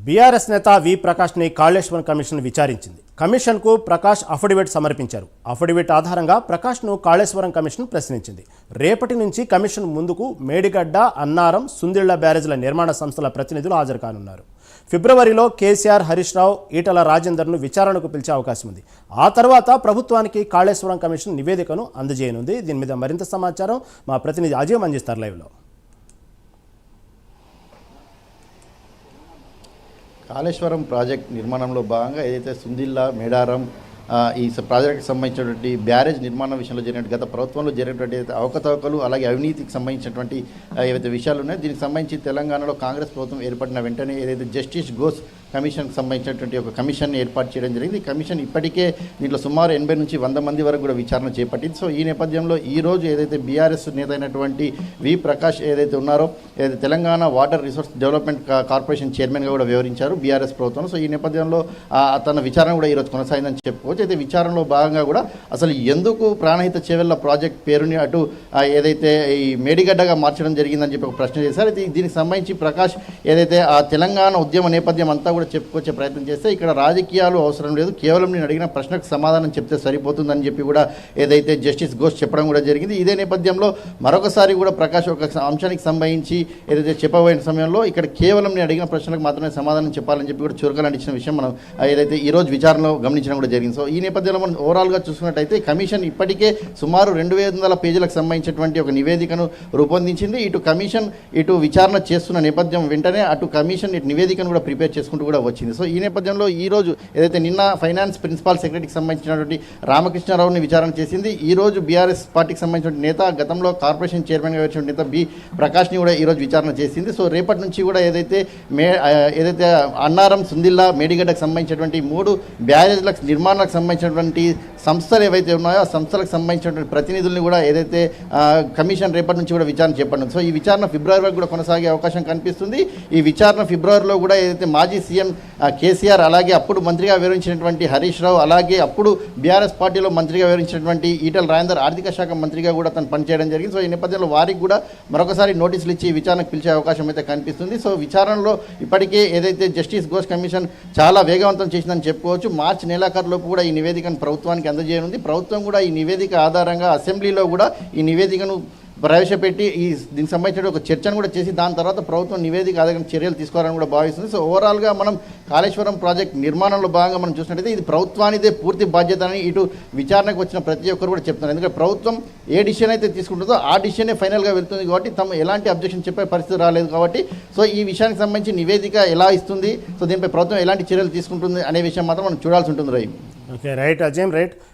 BRS నేత వి ప్రకాష్ని Kaleshwaram commission విచారించింది. కమిషన్కు Prakash affidavit సమర్పించారు. అఫిడవిట్ ఆధారంగా ప్రకాష్ను కాళేశ్వరం కమిషన్ ప్రశ్నించింది. రేపటి నుంచి కమిషన్ ముందుకు మేడిగడ్డ, అన్నారం, సుందిళ్ల బ్యారేజ్ల నిర్మాణ సంస్థల ప్రతినిధులు హాజరు కానున్నారు. ఫిబ్రవరిలో కేసీఆర్, హరీష్ రావు, ఈటల రాజేందర్ను విచారణకు పిలిచే అవకాశం ఉంది. ఆ తర్వాత ప్రభుత్వానికి కాళేశ్వరం కమిషన్ నివేదికను అందజేయనుంది. దీని మీద మరింత సమాచారం మా ప్రతినిధి అజయ్ అందిస్తారు లైవ్లో. కాళేశ్వరం ప్రాజెక్ట్ నిర్మాణంలో భాగంగా ఏదైతే సుందిల్లా, మేడారం ఈ ప్రాజెక్టుకి సంబంధించినటువంటి బ్యారేజ్ నిర్మాణ విషయంలో జరిగినట్టు గత ప్రభుత్వంలో జరిగినటువంటి అవకతవకలు అలాగే అవినీతికి సంబంధించినటువంటి ఏవైతే విషయాలు ఉన్నాయో దీనికి సంబంధించి తెలంగాణలో కాంగ్రెస్ ప్రభుత్వం ఏర్పడిన వెంటనే ఏదైతే జస్టిస్ ఘోష్ కమిషన్కి సంబంధించినటువంటి ఒక కమిషన్ ఏర్పాటు చేయడం జరిగింది. ఈ కమిషన్ ఇప్పటికే దీంట్లో సుమారు 80 నుంచి 100 మంది వరకు కూడా విచారణ చేపట్టింది. సో ఈ నేపథ్యంలో ఈరోజు ఏదైతే బీఆర్ఎస్ నేత అయినటువంటి వి ప్రకాష్ ఏదైతే ఉన్నారో ఏదైతే Telangana water resource development corporation చైర్మన్గా కూడా వ్యవహరించారు బీఆర్ఎస్ ప్రభుత్వం. సో ఈ నేపథ్యంలో తన విచారణ కూడా ఈరోజు కొనసాగిందని చెప్పుకోవచ్చు. అయితే విచారణలో భాగంగా కూడా అసలు ఎందుకు ప్రాణహిత చేవెళ్ల ప్రాజెక్ట్ పేరుని అటు ఏదైతే ఈ మేడిగడ్డగా మార్చడం జరిగిందని చెప్పి ఒక ప్రశ్న చేశారు. అయితే దీనికి సంబంధించి ప్రకాష్ ఏదైతే ఆ తెలంగాణ ఉద్యమ నేపథ్యం అంతా కూడా చెప్పుకొచ్చే ప్రయత్నం చేస్తే ఇక్కడ రాజకీయాలు అవసరం లేదు, కేవలం నేను అడిగిన ప్రశ్నకు సమాధానం చెప్తే సరిపోతుందని చెప్పి కూడా ఏదైతే జస్టిస్ ఘోష్ చెప్పడం కూడా జరిగింది. ఇదే నేపథ్యంలో మరొకసారి కూడా ప్రకాష్ ఒక అంశానికి సంబంధించి ఏదైతే చెప్పబోయిన సమయంలో ఇక్కడ కేవలం నేను అడిగిన ప్రశ్నలకు మాత్రమే సమాధానం చెప్పాలని చెప్పి కూడా చురకలంటించిన విషయం మనం ఏదైతే ఈరోజు విచారణలో గమనించడం కూడా జరిగింది. సో ఈ నేపథ్యంలో మనం ఓవరాల్గా చూసుకున్నట్టయితే కమిషన్ ఇప్పటికే సుమారు 200 పేజీలకు సంబంధించినటువంటి ఒక నివేదికను రూపొందించింది. ఇటు కమిషన్ ఇటు విచారణ చేస్తున్న నేపథ్యం వెంటనే అటు కమిషన్ ఇటు నివేదికను కూడా ప్రిపేర్ చేసుకుంటూ కూడా వచ్చింది. సో ఈ నేపథ్యంలో ఈరోజు ఏదైతే నిన్న ఫైనాన్స్ ప్రిన్సిపల్ సెక్రటరీకి సంబంధించినటువంటి రామకృష్ణారావుని విచారణ చేసింది. ఈరోజు బీఆర్ఎస్ పార్టీకి సంబంధించిన నేత, గతంలో కార్పొరేషన్ చైర్మన్గా వచ్చిన నేత బి ప్రకాష్ని కూడా ఈరోజు విచారణ చేసింది. సో రేపటి నుంచి కూడా ఏదైతే అన్నారం, సుందిల్లా, మేడిగడ్డకు సంబంధించినటువంటి 3 బ్యారేజ్లకు నిర్మాణాలకు సంబంధించినటువంటి సంస్థలు ఏవైతే ఉన్నాయో ఆ సంస్థలకు సంబంధించినటువంటి ప్రతినిధుల్ని కూడా ఏదైతే కమిషన్ రేపటి నుంచి కూడా విచారణ చేపట్టింది. సో ఈ విచారణ ఫిబ్రవరి వరకు కూడా కొనసాగే అవకాశం కనిపిస్తుంది. ఈ విచారణ ఫిబ్రవరిలో కూడా ఏదైతే మాజీ సీఎం కేసీఆర్, అలాగే అప్పుడు మంత్రిగా వివరించినటువంటి హరీష్ రావు, అలాగే అప్పుడు బీఆర్ఎస్ పార్టీలో మంత్రిగా వివరించినటువంటి ఈటల రాజేందర్ ఆర్థిక శాఖ మంత్రిగా కూడా తను పనిచేయడం జరిగింది. సో ఈ నేపథ్యంలో వారికి కూడా మరొకసారి నోటీసులు ఇచ్చి విచారణకు పిలిచే అవకాశం అయితే కనిపిస్తుంది. సో విచారణలో ఇప్పటికే ఏదైతే జస్టిస్ ఘోష్ కమిషన్ చాలా వేగవంతం చేసిందని చెప్పుకోవచ్చు. మార్చి నెలాఖరులోపు కూడా ఈ నివేదికను ప్రభుత్వానికి అందజేయనుంది. ప్రభుత్వం కూడా ఈ నివేదిక ఆధారంగా అసెంబ్లీలో కూడా ఈ నివేదికను ప్రవేశపెట్టి దీనికి సంబంధించిన ఒక చర్చను కూడా చేసి దాని తర్వాత ప్రభుత్వం నివేదిక ఆధారంగా చర్యలు తీసుకోవాలని కూడా భావిస్తుంది. సో ఓవరాల్గా మనం కాళేశ్వరం ప్రాజెక్ట్ నిర్మాణంలో భాగంగా మనం చూసినట్టయితే ఇది ప్రభుత్వానిదే పూర్తి బాధ్యత అని ఇటు విచారణకు వచ్చిన ప్రతి ఒక్కరు కూడా చెప్తున్నారు. ఎందుకంటే ప్రభుత్వం ఏ డిసిషన్ అయితే తీసుకుంటుందో ఆ డిసిషనే ఫైనల్గా వెళ్తుంది కాబట్టి తమ ఎలాంటి అబ్జెక్షన్ చెప్పే పరిస్థితి రాలేదు కాబట్టి సో ఈ విషయానికి సంబంధించి నివేదిక ఎలా ఇస్తుంది, సో దీనిపై ప్రభుత్వం ఎలాంటి చర్యలు తీసుకుంటుంది అనే విషయం మాత్రం మనం చూడాల్సి ఉంటుంది. Okay, right Ajay, right.